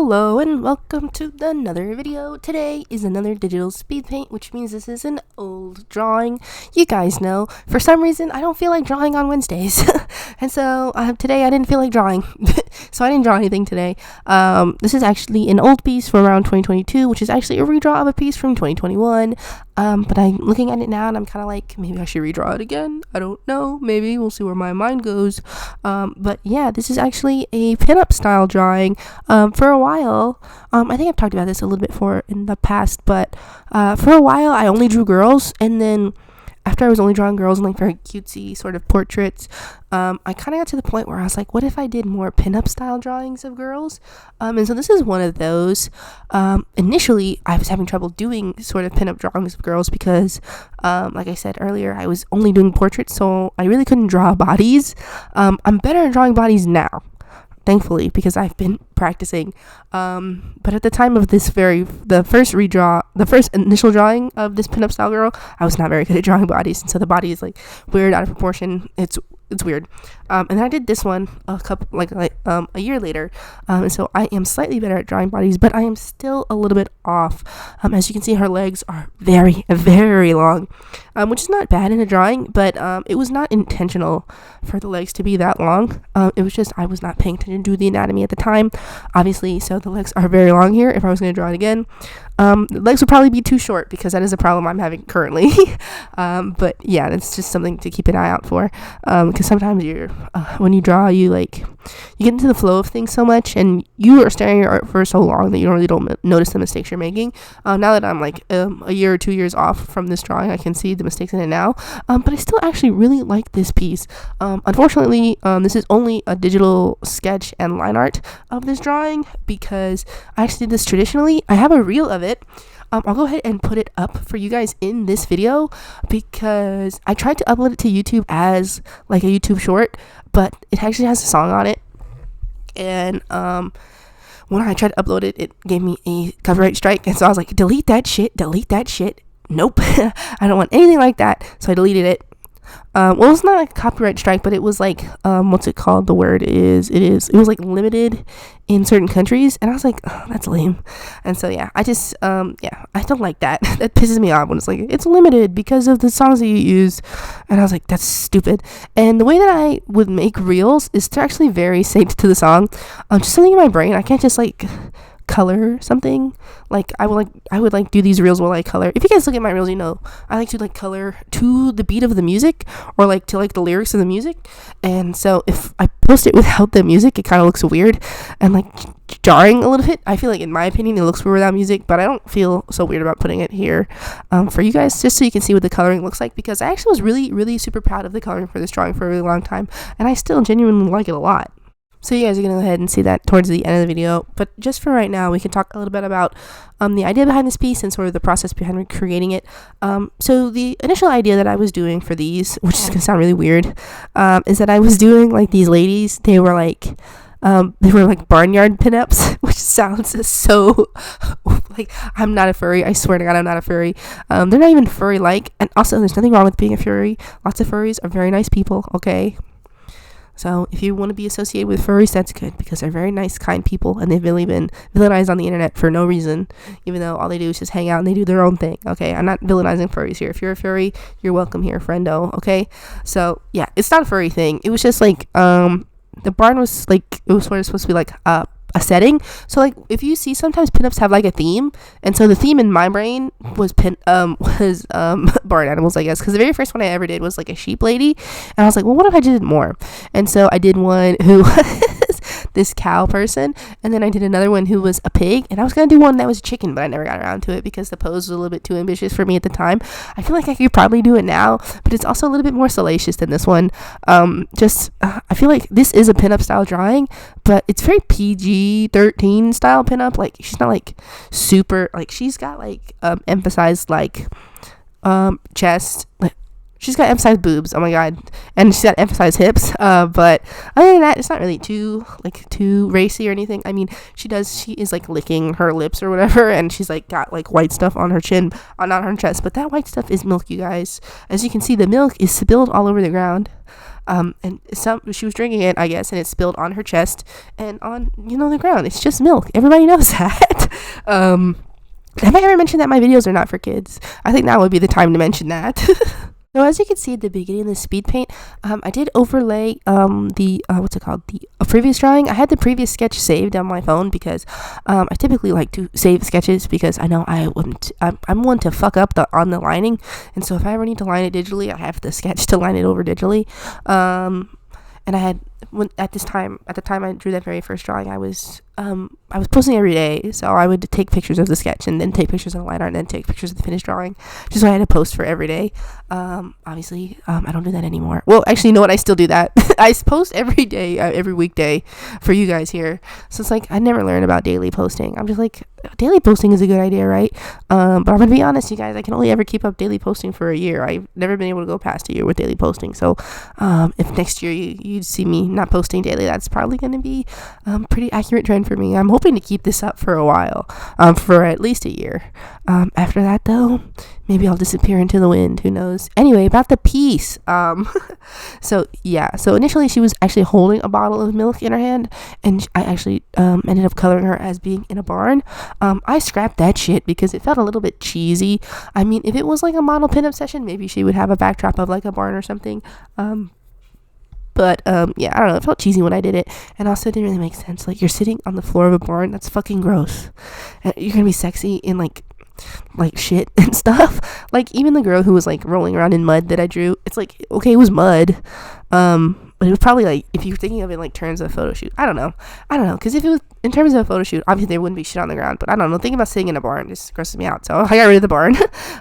Hello and welcome to another video. Today is another digital speed paint, which means this is an old drawing. You guys know, for some reason I don't feel like drawing on Wednesdays. And so today I didn't feel like drawing. So I didn't draw anything today. This is actually an old piece from around 2022, which is actually a redraw of a piece from 2021. But I'm looking at it now and I'm kind of like, maybe I should redraw it again. I don't know. Maybe we'll see where my mind goes. But yeah, this is actually a pinup style drawing. For a while, I think I've talked about this a little bit in the past, but for a while I only drew girls, and then after I was only drawing girls and like very cutesy sort of portraits, I kind of got to the point where I was like, what if I did more pinup style drawings of girls? And so this is one of those. Initially, I was having trouble doing sort of pinup drawings of girls because, like I said earlier, I was only doing portraits, so I really couldn't draw bodies. I'm better at drawing bodies now, thankfully, because I've been practicing. But at the time of the first initial drawing of this pinup style girl, I was not very good at drawing bodies, and so the body is like weird, out of proportion. It's weird. And then I did this one a year later, and so I am slightly better at drawing bodies, but I am still a little bit off. As you can see, her legs are very, very long, which is not bad in a drawing, but it was not intentional for the legs to be that long. It was just I was not paying attention to the anatomy at the time, obviously, so the legs are very long here. If I was going to draw it again, the legs would probably be too short because that is a problem I'm having currently. But yeah, that's just something to keep an eye out for, because sometimes when you draw, you get into the flow of things so much, and you are staring at your art for so long that you don't notice the mistakes you're making. Now that I'm a year or 2 years off from this drawing, I can see the mistakes in it now, but I still actually really like this piece. Unfortunately, this is only a digital sketch and line art of this drawing because I actually did this traditionally. I have a reel of it. I'll go ahead and put it up for you guys in this video because I tried to upload it to YouTube as like a YouTube short, but it actually has a song on it. And when I tried to upload it, it gave me a copyright strike. And so I was like, delete that shit. Nope. I don't want anything like that. So I deleted it. Well, it's not like a copyright strike, but it was like, what's it called? The word it was like limited in certain countries, and I was like, oh, that's lame. And so yeah, I just I don't like that. That pisses me off when it's like it's limited because of the songs that you use, and I was like, that's stupid. And the way that I would make reels is to actually very synced to the song. Just something in my brain, I can't just like color something. Like I would do these reels while I color. If you guys look at my reels, you know I like to like color to the beat of the music, or like to like the lyrics of the music. And so if I post it without the music, it kind of looks weird and like jarring a little bit. I feel like, in my opinion, it looks weird without music, but I don't feel so weird about putting it here for you guys, just so you can see what the coloring looks like, because I actually was really, really super proud of the coloring for this drawing for a really long time, and I still genuinely like it a lot. So you guys are going to go ahead and see that towards the end of the video. But just for right now, we can talk a little bit about the idea behind this piece and sort of the process behind creating it. So the initial idea that I was doing for these, which is going to sound really weird, is that I was doing like these ladies. They were like barnyard pinups, which sounds so like I'm not a furry. I swear to God, I'm not a furry. They're not even furry-like. And also, there's nothing wrong with being a furry. Lots of furries are very nice people, okay? So if you want to be associated with furries, that's good, because they're very nice, kind people, and they've really been villainized on the internet for no reason, even though all they do is just hang out and they do their own thing, okay? I'm not villainizing furries here. If you're a furry, you're welcome here, friendo, okay? So, yeah, it's not a furry thing. It was just, like, the barn was, like, it was sort of supposed to be, like, a setting. So like if you see, sometimes pinups have like a theme, and so the theme in my brain was barn animals, I guess, because the very first one I ever did was like a sheep lady, and I was like, well, what if I did more? And so I did one who was this cow person, and then I did another one who was a pig, and I was gonna do one that was a chicken, but I never got around to it because the pose was a little bit too ambitious for me at the time. I feel like I could probably do it now, but it's also a little bit more salacious than this one. I feel like this is a pinup style drawing, but it's very PG-13 style pinup. Like she's not like super, like she's got like emphasized like chest, like she's got emphasized boobs. Oh my god, and she's got emphasized hips. But other than that, it's not really too racy or anything. I mean, she is like licking her lips or whatever, and she's like got like white stuff on her chin, not on her chest. But that white stuff is milk, you guys. As you can see, the milk is spilled all over the ground. And she was drinking it, I guess, and it spilled on her chest and on the ground. It's just milk. Everybody knows that. Have I ever mentioned that my videos are not for kids? I think now would be the time to mention that. So as you can see at the beginning of the speed paint, I did overlay the previous drawing. I had the previous sketch saved on my phone because I typically like to save sketches because I know I'm one to fuck up on the lining, and so if I ever need to line it digitally, I have the sketch to line it over digitally. And I had at the time I drew that very first drawing, I was posting every day, so I would take pictures of the sketch and then take pictures of the line art and then take pictures of the finished drawing, just so I had to post for every day. Obviously, I don't do that anymore. Well, actually, you know what? I still do that. I post every day, every weekday for you guys here. So it's like I never learned about daily posting. I'm just like, daily posting is a good idea, right? But I'm gonna be honest, you guys, I can only ever keep up daily posting for a year. I've never been able to go past a year with daily posting. So if next year you see me not posting daily, that's probably gonna be pretty accurate trend for me. I'm hoping to keep this up for a while, for at least a year. After that, though, maybe I'll disappear into the wind. Who knows? Anyway, about the piece. So initially she was actually holding a bottle of milk in her hand, and I actually ended up coloring her as being in a barn. I scrapped that shit because it felt a little bit cheesy. I mean, if it was like a model pinup session, maybe she would have a backdrop of like a barn or something. But yeah, I don't know. It felt cheesy when I did it, and also it didn't really make sense. Like, you're sitting on the floor of a barn. That's fucking gross. And you're gonna be sexy in like shit and stuff. Like, even the girl who was like rolling around in mud that I drew, it's like, okay, it was mud, but it was probably like, if you're thinking of it in like terms of a photo shoot, I don't know, because if it was in terms of a photo shoot, obviously there wouldn't be shit on the ground. But I don't know, thinking about sitting in a barn just grosses me out, so I got rid of the barn.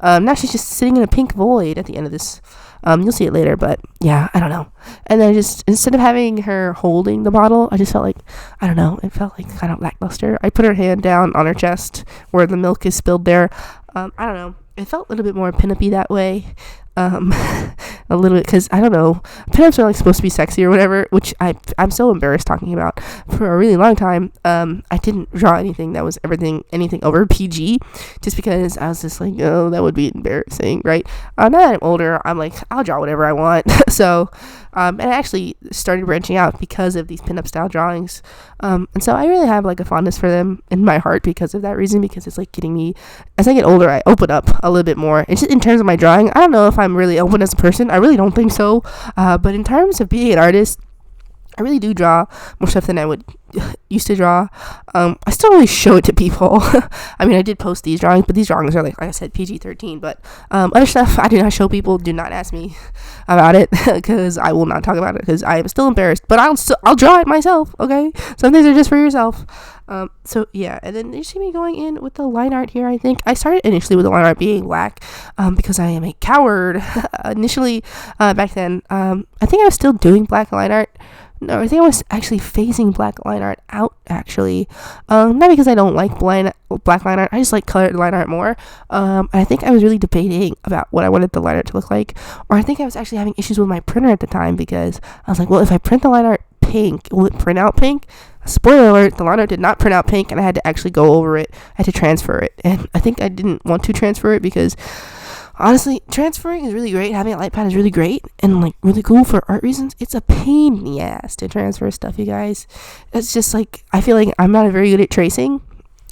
Now she's just sitting in a pink void at the end of this. You'll see it later, but yeah, I don't know. And then just, instead of having her holding the bottle, I just felt like, I don't know, it felt like kind of lackluster. I put her hand down on her chest where the milk is spilled there. I don't know. It felt a little bit more pin-up-y that way. A little bit, because I don't know, pinups are like supposed to be sexy or whatever, which I'm so embarrassed talking about. For a really long time, I didn't draw anything that was anything over PG, just because I was just like, oh, that would be embarrassing, right? Now that I'm older, I'm like, I'll draw whatever I want. So and I actually started branching out because of these pinup style drawings, and so I really have like a fondness for them in my heart because of that reason, because it's like getting me, as I get older, I open up a little bit more. It's just in terms of my drawing, I don't know if I'm really open as a person. I really don't think so, but in terms of being an artist, I really do draw more stuff than I would used to draw. I still really show it to people. I mean, I did post these drawings, but these drawings are like I said, PG-13. But other stuff I do not show people. Do not ask me about it, because I will not talk about it, because I am still embarrassed. But I'll draw it myself. Okay, some things are just for yourself. So yeah, and then you see me going in with the line art here. I think I started initially with the line art being black, because I am a coward. Initially, back then, I think I was still doing black line art. No, I think I was actually phasing black line art out, actually. Not because I don't like black line art. I just like colored line art more. I think I was really debating about what I wanted the line art to look like. Or I think I was actually having issues with my printer at the time, because I was like, well, if I print the line art pink, will it print out pink? Spoiler alert, the line art did not print out pink, and I had to actually go over it. I had to transfer it. And I think I didn't want to transfer it because, honestly, transferring is really great. Having a light pad is really great and like really cool for art reasons. It's a pain in the ass to transfer stuff, you guys. It's just like, I feel like I'm not very good at tracing.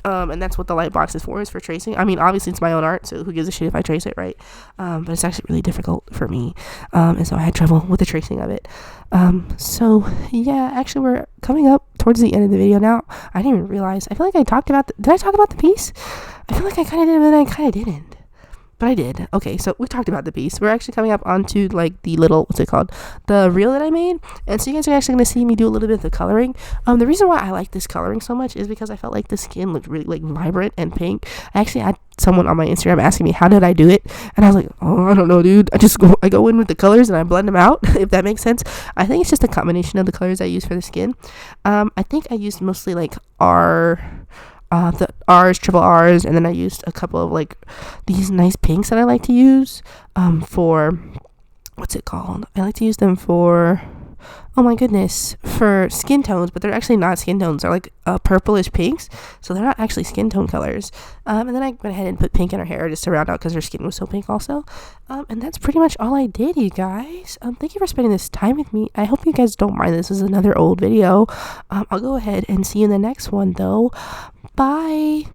And that's what the light box is for tracing. I mean, obviously it's my own art, so who gives a shit if I trace it, right? But it's actually really difficult for me. And so I had trouble with the tracing of it. So yeah, actually we're coming up towards the end of the video now. I didn't even realize. I feel like I talked about, did I talk about the piece? I feel like I kind of did, but then I kind of didn't. But I did. Okay, so we talked about the piece. We're actually coming up onto like the little, what's it called? The reel that I made. And so you guys are actually going to see me do a little bit of the coloring. The reason why I like this coloring so much is because I felt like the skin looked really like vibrant and pink. I actually had someone on my Instagram asking me, how did I do it? And I was like, oh, I don't know, dude. I go in with the colors and I blend them out, if that makes sense. I think it's just a combination of the colors I use for the skin. I think I used mostly like the R's, triple R's, and then I used a couple of like these nice pinks that I like to use for what's it called? I like to use them for, oh my goodness, for skin tones, but they're actually not skin tones. They're like purplish pinks, so they're not actually skin tone colors. And then I went ahead and put pink in her hair just to round out because her skin was so pink also. And that's pretty much all I did, you guys. Thank you for spending this time with me. I hope you guys don't mind. This is another old video. I'll go ahead and see you in the next one, though. Bye.